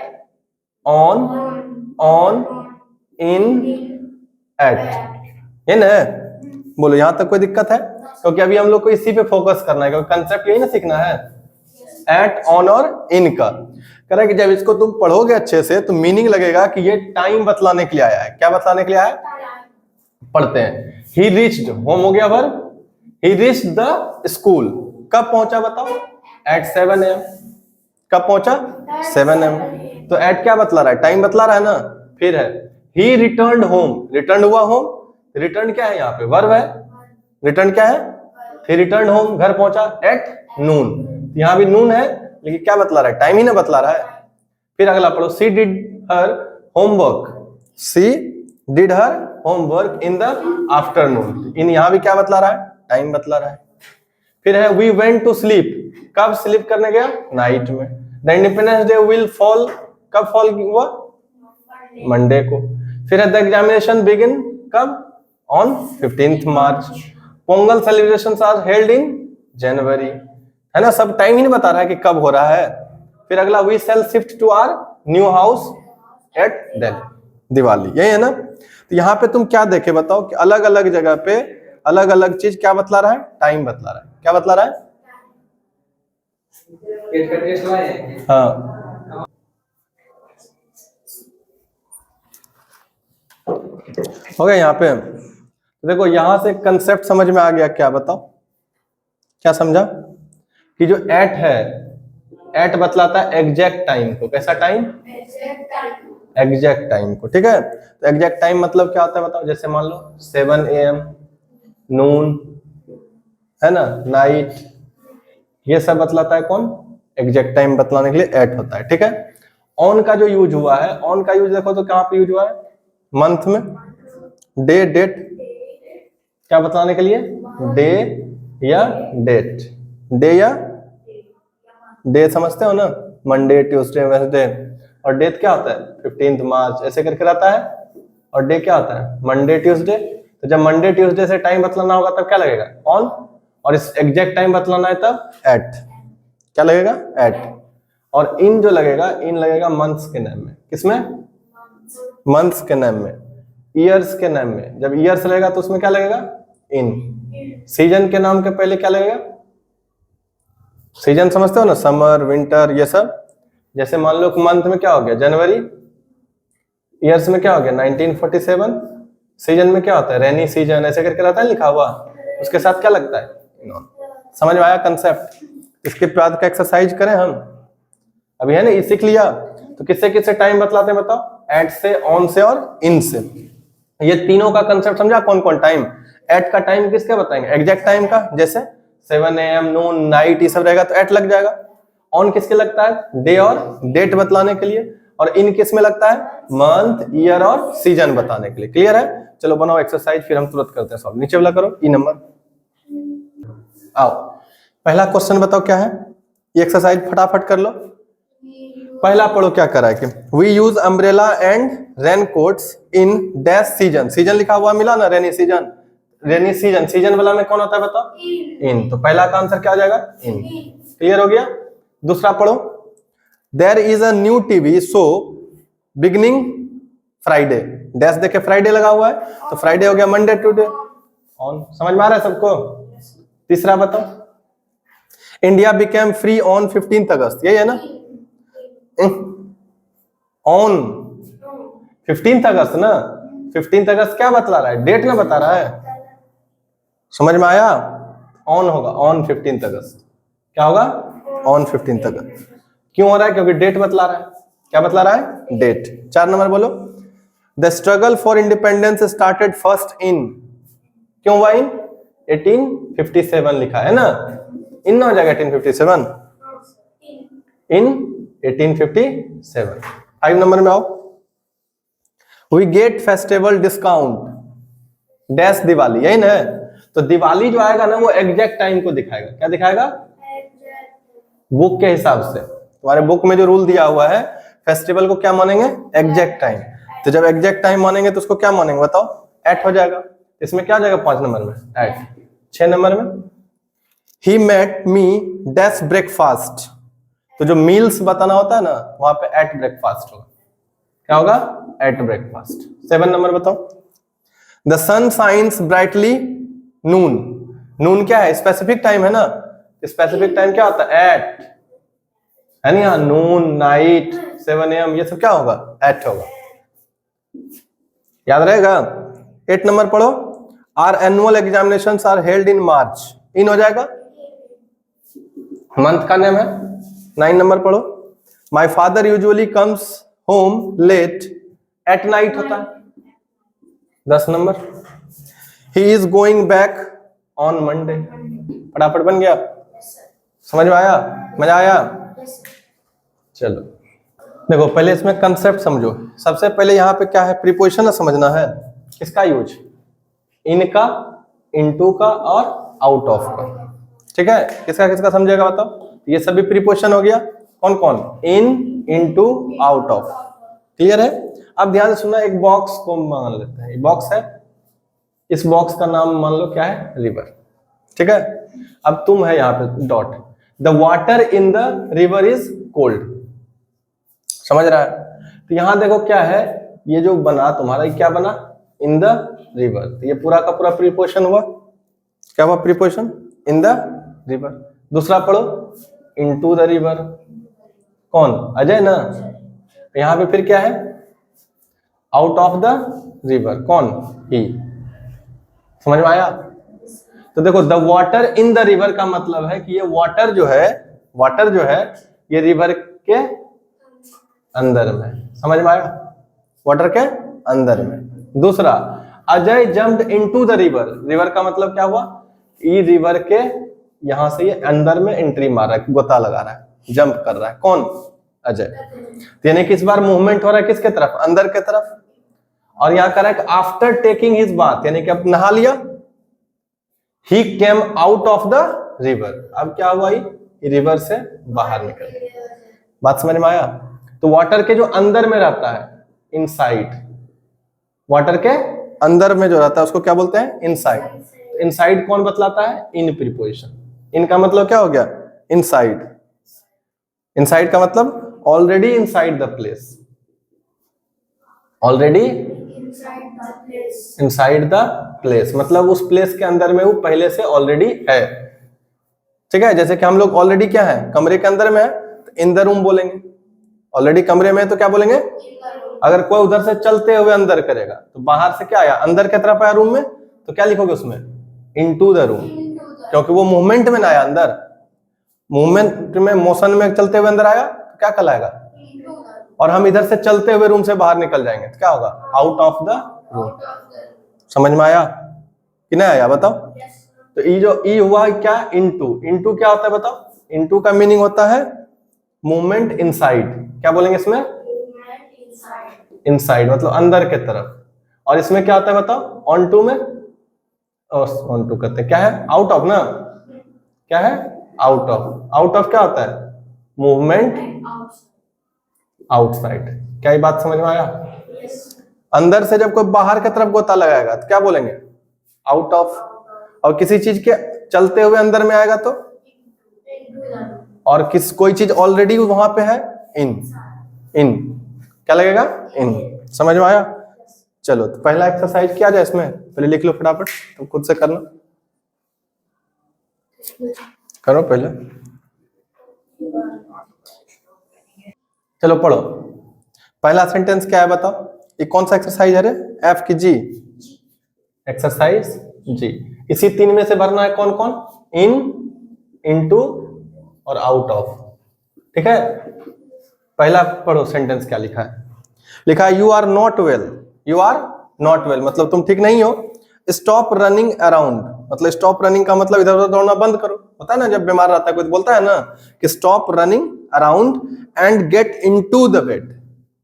ऑन, इन, एट, ये ना। बोलो यहां तक कोई दिक्कत है? क्योंकि अभी हम लोग को इसी पे फोकस करना है, क्योंकि कंसेप्ट यही ना सीखना है, एट, ऑन और इन का। कह रहा है कि जब इसको तुम पढ़ोगे अच्छे से तो मीनिंग लगेगा कि ये टाइम बतलाने के लिए आया है। क्या बतलाने के लिए आया है? पढ़ते हैं। ही रीच्ड, होम हो गया verb, he reached the school. कब पहुंचा बताओ? At 7 AM। कब पहुंचा? 7 AM। तो एट क्या बतला रहा है? टाइम बतला रहा है ना। फिर है ही रिटर्न्ड होम, रिटर्न हुआ होम, रिटर्न क्या है? यहाँ पे वर्ब है, रिटर्न क्या है? ही रिटर्न होम, घर पहुंचा एट नून। यहाँ भी नून है, लेकिन क्या बतला रहा है? टाइम ही ना बतला रहा है। फिर अगला पढ़ो, she did her homework, she did her homework in the afternoon. In यहाँ भी क्या बतला रहा है? टाइम बतला रहा है। फिर है वी वेंट टू स्लीप, कब स्लीप करने गया? नाइट में। The Independence Day will fall, कब फॉल हुआ? मंडे को। फिर है द एग्जामिनेशन बिगिन, कब? On 15th March. Pongal celebrations are held in January, है ना। सब टाइम ही नहीं बता रहा है कि कब हो रहा है। फिर अगला we shall shift to our new house at Diwali, यही है ना। तो यहाँ पे तुम क्या देखे बताओ कि अलग अलग जगह पे अलग अलग चीज क्या बतला रहा है? टाइम बतला रहा है। क्या बतला रहा है? हाँ, हो गया यहाँ पे। देखो यहां से कंसेप्ट समझ में आ गया क्या? बताओ क्या समझा? कि जो एट है, एट बतलाता है एग्जैक्ट टाइम को। कैसा टाइम? एग्जैक्ट टाइम को। ठीक है, तो एग्जैक्ट टाइम मतलब क्या होता है बताओ? जैसे मान लो 7 AM, नून, है ना, नाइट, ये सब बतलाता है कौन? एग्जैक्ट टाइम बतलाने के लिए एट होता है। ठीक है, ऑन का जो यूज हुआ है, ऑन का यूज देखो तो कहाँ पे यूज हुआ है? मंथ में। डे, डेट, क्या बतलाने के लिए? डे या डेट। डे या डे समझते हो ना, मंडे, ट्यूसडे, वेडनेसडे। और डेट क्या होता है? 15th मार्च, ऐसे करके रहता है। और डे क्या होता है? Monday, Tuesday. तो जब मंडे ट्यूसडे से टाइम बतलाना होगा तब क्या लगेगा? ऑन। और इस एग्जैक्ट टाइम बतलाना है तब एट। क्या लगेगा? एट। और इन जो लगेगा, इन लगेगा मंथ्स के नाम में। किसमें? मंथ्स के नाम में। ईयर्स के नाम में, जब ईयर्स लगेगा तो उसमें क्या लगेगा? इन। सीजन के नाम के पहले क्या लगेगा? सीजन समझते हो ना, समर, विंटर, ये सब। जैसे मान लो मंथ में क्या हो गया? जनवरी। ईयर्स में क्या हो गया? 1947। सीजन में क्या होता है? रेनी सीजन, ऐसे करके रहता है लिखा हुआ, उसके साथ क्या लगता है? समझ में आया कंसेप्ट? इसके बाद का एक्सरसाइज करें हम अभी, है ना। ये सीख लिया तो किससे किससे टाइम बतलाते हैं बताओ? एट से, ऑन से और इन से। ये तीनों का कंसेप्ट समझा? कौन कौन टाइम? एट का टाइम किसका बताएंगे? एग्जैक्ट टाइम का, जैसे 7 AM, नून, नाइट, ये सब रहेगा तो एट लग जाएगा। ऑन किसके लगता है? डे और डेट बतलाने के लिए। और इन किस में लगता है? मंथ, ईयर और सीजन बताने के लिए। क्लियर है? चलो बनाओ एक्सरसाइज, फिर हम तुरंत करते हैं सॉल्व। नीचे वाला करो, ई नंबर। आओ, पहला क्वेश्चन बताओ क्या है? ये एक्सरसाइज फटाफट कर लो। पहला पढ़ो क्या करा है कि we use umbrella and rain coats in dash season. Season लिखा हुआ मिला ना, rainy season. Rainy season, season वाला में कौन होता है बताओ? इन। तो पहला का आंसर क्या हो जाएगा? इन। क्लियर हो गया? दूसरा पढ़ो, there is a new TV show beginning Friday. Dash देखे फ्राइडे लगा हुआ है, तो फ्राइडे हो गया मंडे टू डे। ऑन। समझ में आ रहा है सबको? तीसरा बताओ। इंडिया बिकेम फ्री ऑन 15 अगस्त, यही है ना? ऑन 15 अगस्त ना, 15 अगस्त क्या बतला रहा है? डेट ना बता रहा है। समझ में आया? ऑन होगा, ऑन 15 अगस्त। क्या होगा? ऑन 15 अगस्त। क्यों हो रहा है? क्योंकि डेट बतला रहा है। क्या बतला रहा है? डेट। 4 नंबर बोलो। The struggle for independence started first in, क्यों हुआ इन? 1857 लिखा है ना, इन ना हो जाएगा 1857, इन 1857। 5 नंबर में आओ। We get festival discount dash Diwali, यही ना? तो दिवाली जो आएगा ना वो एग्जैक्ट टाइम को दिखाएगा। क्या दिखाएगा? बुक के हिसाब से। तुम्हारे बुक में जो रूल दिया हुआ है, फेस्टिवल को क्या मानेंगे? Exact time. तो जब एग्जैक्ट टाइम मानेंगे तो उसको क्या मानेंगे बताओ? एट हो जाएगा। इसमें क्या हो जाएगा? 5 नंबर में एट। 6 नंबर में he met me dash breakfast, तो जो मील्स बताना होता है ना वहां पे एट ब्रेकफास्ट होगा। क्या होगा? At breakfast. 7 नंबर बताओ। The sun shines brightly noon, noon क्या है? स्पेसिफिक टाइम है ना, स्पेसिफिक टाइम क्या होता है? एट, है ना? यहाँ नून, नाइट, 7 AM, ये सब क्या होगा? एट होगा। याद रहेगा? 8 नंबर पढ़ो। Are annual examinations are held in March, in हो जाएगा, मंथ का नेम है। 9 नंबर पढ़ो। My father usually comes home late at night होता है। 10 नंबर। He is going back on Monday, फटाफट बन गया। समझ में आया? मजा आया? चलो देखो, पहले इसमें कंसेप्ट समझो। सबसे पहले यहाँ पे क्या है? प्रीपोजिशन समझना है। किसका यूज? इनका, इनटू का और आउट ऑफ का। ठीक है? किसका किसका समझेगा बताओ? ये सभी प्रीपोजिशन हो गया। कौन कौन? इन, इनटू, आउट ऑफ। क्लियर है? अब ध्यान से सुनना। एक बॉक्स को मान लेते हैं, बॉक्स है, इस बॉक्स का नाम मान लो क्या है? रिवर। ठीक है? अब तुम है यहाँ पे dot. The water in the river is cold, समझ रहा है? तो यहां देखो क्या है, ये जो बना तुम्हारा, ये क्या बना? In the river. तो ये पूरा का पूरा प्रीपोजिशन हुआ। क्या हुआ? Preposition in the river. दूसरा पढ़ो, इनटू द रिवर। कौन? अजय ना? यहां पे फिर क्या है? Out of the river. कौन? ही। समझ में आया? तो देखो, the water in the river का मतलब है कि ये वाटर जो है, वाटर जो है ये रिवर के अंदर में। समझ में आया? वाटर के अंदर में। दूसरा, Ajay jumped into the river. River का मतलब क्या हुआ? ये रिवर के यहां से ये अंदर में एंट्री मार रहा है, गोता लगा रहा है, जंप कर रहा है। कौन? अजय। यानी कि इस बार मूवमेंट हो रहा है किसके तरफ? अंदर के तरफ। और यहां कह रहा है आफ्टर टेकिंग हिज बाथ, यानी कि अब नहा लिया। He came out of the river, अब क्या हुआ? ये रिवर से बाहर निकल गया। बात समझ में आया? तो वाटर के जो अंदर में रहता है, इनसाइड, वाटर के अंदर में जो रहता है उसको क्या बोलते हैं? इनसाइड। तो इनसाइड कौन बतलाता है? इन प्रीपोजिशन। इन का मतलब क्या हो गया? इनसाइड। इनसाइड का मतलब already inside the place, already inside the place, मतलब उस प्लेस के अंदर में वो पहले से ऑलरेडी है। ठीक है? जैसे कि हम लोग ऑलरेडी क्या है? कमरे के अंदर में है, तो इन द रूम बोलेंगे। ऑलरेडी कमरे में है तो क्या बोलेंगे? अगर कोई उधर से चलते हुए अंदर करेगा तो बाहर से क्या आया? अंदर की तरफ आया रूम में, तो क्या लिखोगे उसमें? इनटू द रूम, क्योंकि वो मूवमेंट में ना आया अंदर। मूवमेंट में, मोशन में चलते हुए अंदर आया तो क्या कहलाएगा? और हम इधर से चलते हुए रूम से बाहर निकल जाएंगे तो क्या होगा? Out of the room. समझ में आया कि नहीं आया? बताओ। तो ई जो ई हुआ क्या? इनटू। इनटू क्या होता है बताओ? इनटू का मीनिंग होता है मूवमेंट इनसाइड। क्या बोलेंगे इसमें? इनसाइड मतलब अंदर के तरफ। और इसमें क्या होता है बताओ? ऑन टू में, ऑन टू कहते हैं, क्या है? आउट ऑफ ना? क्या है? Out of. आउट ऑफ क्या होता है? Movement outside. क्या ये बात समझ में आया? अंदर से जब कोई बाहर की तरफ गोता लगाएगा तो क्या बोलेंगे? Out of. और किसी चीज के चलते हुए अंदर में आएगा तो? और कोई चीज ऑलरेडी वहां पे है, इन। इन क्या लगेगा? इन। समझ में आया? चलो, तो पहला एक्सरसाइज किया जाए इसमें, पहले लिख लो फटाफट, तुम खुद से करना। करो पहले, चलो पढ़ो। पहला सेंटेंस क्या है बताओ, ये कौन सा एक्सरसाइज है रे? एफ की जी, एक्सरसाइज जी। इसी तीन में से भरना है कौन कौन? इन, इनटू और आउट ऑफ। ठीक है, पहला पढ़ो सेंटेंस क्या लिखा है। लिखा है you are not well, you are not well मतलब तुम ठीक नहीं हो। स्टॉप रनिंग अराउंड मतलब स्टॉप रनिंग का मतलब इधर उधर दौड़ना बंद करो। पता है ना, जब बीमार रहता है कोई तो बोलता है ना कि stop running around and get into the bed,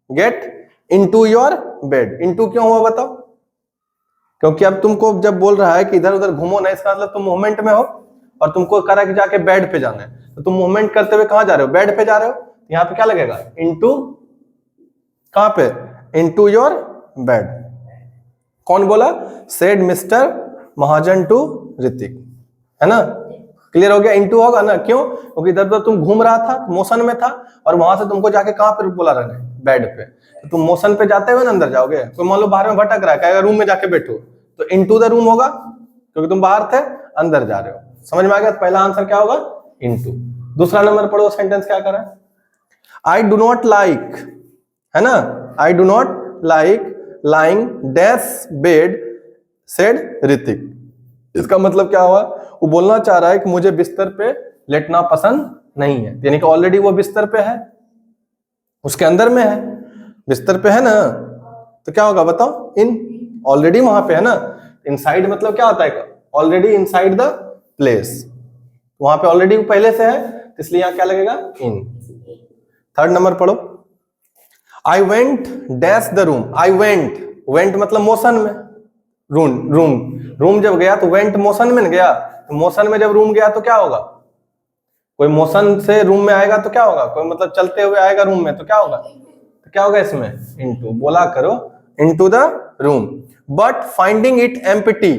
get into your bed. Into क्यों हुआ बताओ? क्योंकि अब तुमको जब बोल रहा है कि इधर उधर घूमो ना, इसका मतलब तुम मूवमेंट में हो और तुमको कह रहा है कि जाके बेड पे जाना है, तो तुम मूवमेंट करते हुए कहां जा रहे हो? बेड पे जा रहे हो। यहाँ पे क्या लगेगा? इनटू, कहां पे? Into your bed. कौन बोला? Said mister Mahajan to Hrithik, है ना? क्लियर हो गया? इनटू होगा ना, क्यों? क्योंकि इधर उधर तुम घूम रहा था, मोशन में था, और वहां से तुमको जाके कहां पे बोला रहने? बेड पे। तो तुम मोशन पे जाते हुए ना अंदर जाओगे। कोई मान लो बाहर में भटक रहा है, कहेगा रूम में जाके बैठो, तो इनटू द रूम होगा, क्योंकि तुम बाहर थे अंदर जा रहे हो। समझ में आ गया? पहला आंसर क्या होगा? इनटू। दूसरा नंबर पढ़ो, सेंटेंस क्या करा? आई डू नॉट लाइक, है ना? I do not like lying dash bed said Hrithik. इसका मतलब क्या हुआ? वो बोलना चाह रहा है कि मुझे बिस्तर पे लेटना पसंद नहीं है, यानी कि ऑलरेडी वो बिस्तर पे है, उसके अंदर में है, बिस्तर पे है ना, तो क्या होगा बताओ? इन, ऑलरेडी वहां पे है ना। इनसाइड मतलब क्या होता है? ऑलरेडी इनसाइड द प्लेस, वहां पे ऑलरेडी वो पहले से है, इसलिए यहां क्या लगेगा? इन। थर्ड नंबर पढ़ो। I went dash the room. I went, went मतलब मोशन में, रूम रूम रूम जब गया तो वेंट मोशन में गया, तो मोशन में जब रूम गया तो क्या होगा? कोई मोशन से रूम में आएगा तो क्या होगा? कोई मतलब चलते हुए आएगा रूम में तो क्या होगा? तो क्या होगा इसमें? इनटू। बोला करो into the room. But finding it empty,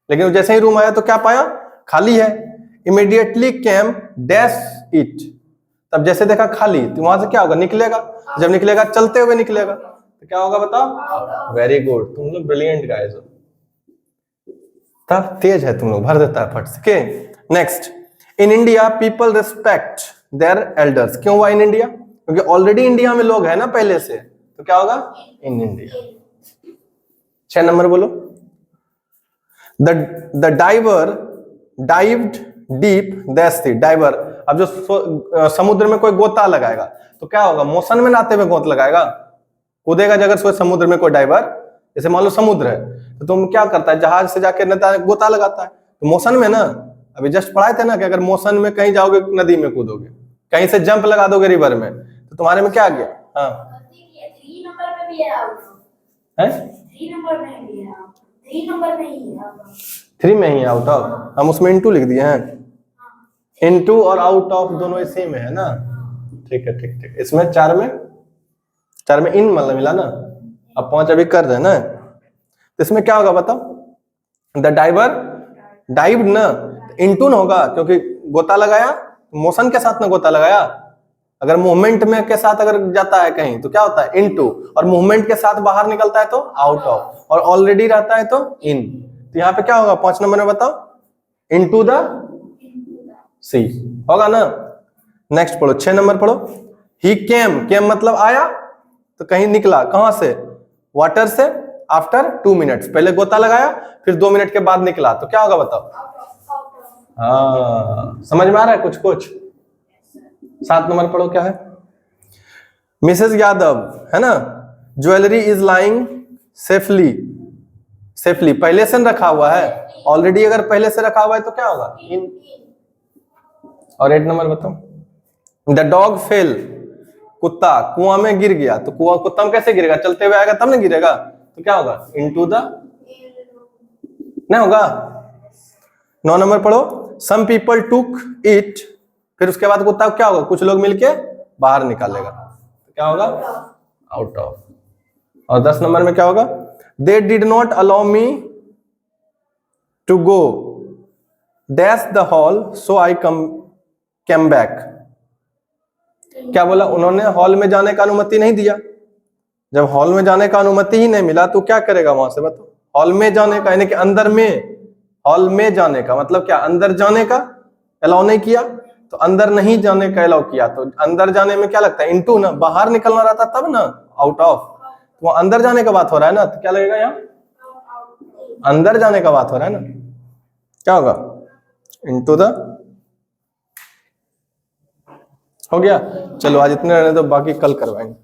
लेकिन जैसे ही रूम आया तो क्या पाया? खाली है। इमीडिएटली केम डैश इट, तब जैसे देखा खाली, तो वहां से क्या होगा? निकलेगा। जब निकलेगा चलते हुए निकलेगा, तो क्या होगा बताओ? वेरी गुड, तुम लोग ब्रिलियंट गाइस हो, तब तेज है तुम लोग, भर देता है फट से। Next, in India people respect their elders. क्यों हुआ इन इंडिया? क्योंकि ऑलरेडी इंडिया में लोग है ना पहले से, तो क्या होगा? In India. 6 नंबर बोलो। The diver dived deep dash sea. Diver, अब जो समुद्र में कोई गोता लगाएगा तो क्या होगा? मोशन में नाते हुए गोता लगाएगा, कूदेगा। अगर सोच समुद्र में कोई डाइवर, जैसे मान लो समुद्र है, तो तुम क्या करता है? जहाज से जाके गोता लगाता है, तो मोशन में ना। अभी जस्ट पढ़ाए थे ना कि अगर मोशन में कहीं जाओगे नदी में कूदोगे, कहीं से जंप लगा दोगे रिवर में, तो तुम्हारे में क्या आ गया? हाँ, 3 नंबर में भी है आउट है 3 नंबर में भी है, 3 नंबर में ही है 3 में ही आउट ऑफ, हम उसमें इनटू लिख दिए हैं। इनटू और आउट ऑफ दोनों इसी में है ना। ठीक है, ठीक ठीक। इसमें 4 में इन मतलब मिला ना। अब 5 अभी कर रहे हैं ना, तो इसमें क्या होगा बताओ? द डाइवर डाइव ना, इनटू न होगा, क्योंकि गोता लगाया मोशन के साथ ना गोता लगाया। अगर मूवमेंट में के साथ अगर जाता है कहीं तो क्या होता है? इनटू, और मूवमेंट के साथ बाहर निकलता है तो आउट ऑफ, और ऑलरेडी रहता है तो इन। तो यहाँ पे क्या होगा 5 नंबर में बताओ? इनटू द सी होगा ना। नेक्स्ट पढ़ो, 6 नंबर पढ़ो। ही केम, केम मतलब आया, तो कहीं निकला, कहां से? वाटर से। आफ्टर 2 मिनट्स, पहले गोता लगाया फिर 2 मिनट के बाद निकला, तो क्या होगा बताओ? हाँ, समझ में आ रहा है कुछ कुछ? 7 नंबर पढ़ो, क्या है? मिसेस यादव, है ना, jewellery is lying safely. Safely पहले से रखा हुआ है, ऑलरेडी अगर पहले से रखा हुआ है तो क्या होगा? इन। और 8 नंबर बताओ। द डॉग फेल, कुत्ता कुआं में गिर गया, तो कुत्ता में कैसे गिरेगा? चलते हुए आएगा तब ना गिरेगा, तो क्या होगा? इनटू द, नहीं होगा। 9 नंबर पढ़ो। सम पीपल टुक इट, फिर उसके बाद कुत्ता क्या होगा? कुछ लोग मिलके बाहर निकालेगा, तो क्या होगा? Out of. और 10 नंबर में क्या होगा? They did not allow me to go dash the hall so I come back. क्या बोला? उन्होंने हॉल में जाने का अनुमति नहीं दिया। जब हॉल में जाने का अनुमति ही नहीं मिला तो क्या करेगा वहां से बताओ? हॉल में जाने का यानी कि अंदर में, हॉल में जाने का मतलब क्या, अंदर जाने का अलाउ नहीं किया, तो अंदर नहीं जाने का अलाउ किया। तो अंदर जाने में क्या लगता है, इनटू ना, बाहर निकलना रहता तब ना आउट ऑफ, तो वो अंदर जाने का बात हो रहा है ना, तो क्या लगेगा यहाँ, अंदर जाने का बात हो रहा है ना, क्या होगा, इनटू द। हो गया, चलो आज इतने रहने दो, बाकी कल करवाएंगे।